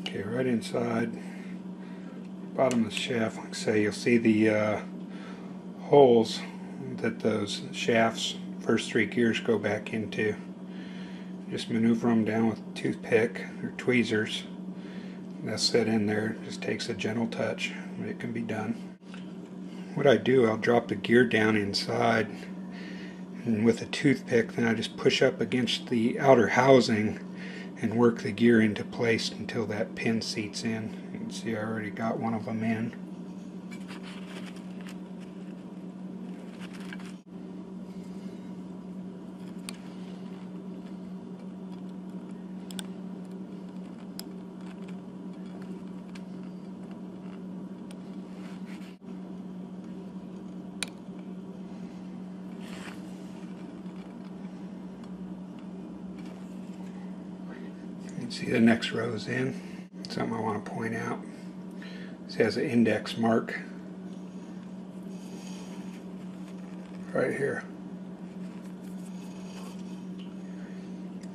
Okay, right inside bottom of the shaft, like I say, you'll see the holes that those shafts, first three gears, go back into. Just maneuver them down with a toothpick or tweezers. They'll sit in there. It just takes a gentle touch, but it can be done. What I do, I'll drop the gear down inside, and with a toothpick, then I just push up against the outer housing and work the gear into place until that pin seats in. You can see I already got one of them in. You can see the next row's in. Something I want to point out. This has an index mark right here.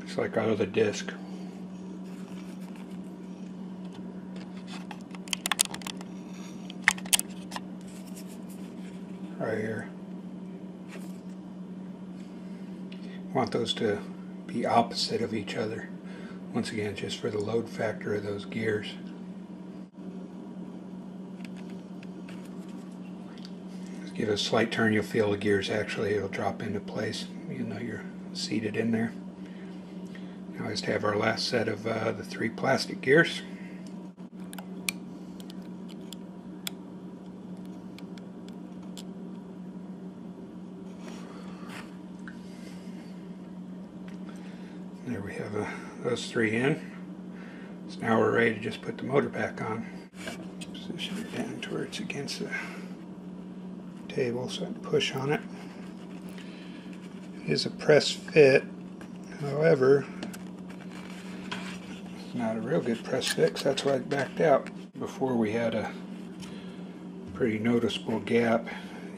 It's like out of the disc. Right here. Want those to be opposite of each other. Once again, just for the load factor of those gears. Just give it a slight turn, you'll feel the gears actually, it'll drop into place. You know you're seated in there. Now let's have our last set of the 3 plastic gears. There we have those 3 in. So now we're ready to just put the motor back on. Position it down to where it's against the table so I can push on it. It is a press fit, however, it's not a real good press fit, that's why I backed out. Before we had a pretty noticeable gap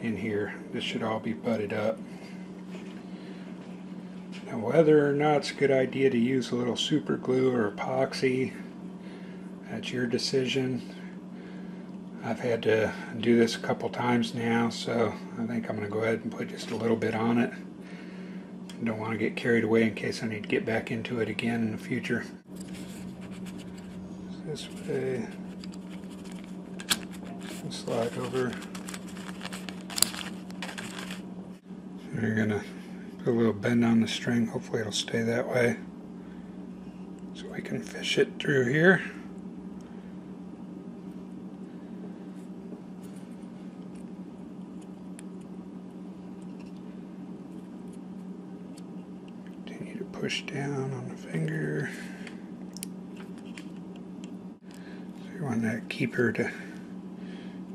in here. This should all be butted up. Now, whether or not it's a good idea to use a little super glue or epoxy, that's your decision. I've had to do this a couple times now, so I think I'm going to go ahead and put just a little bit on it. Don't want to get carried away in case I need to get back into it again in the future. This way, slide over. So you're going to put a little bend on the string, hopefully it'll stay that way. So we can fish it through here. Continue to push down on the finger. So you want that keeper to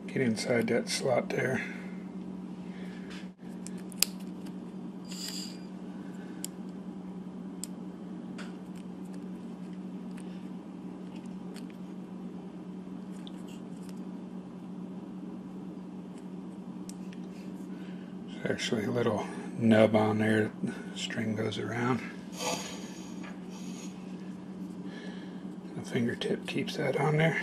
get inside that slot there. There's actually a little nub on there, the string goes around. The fingertip keeps that on there.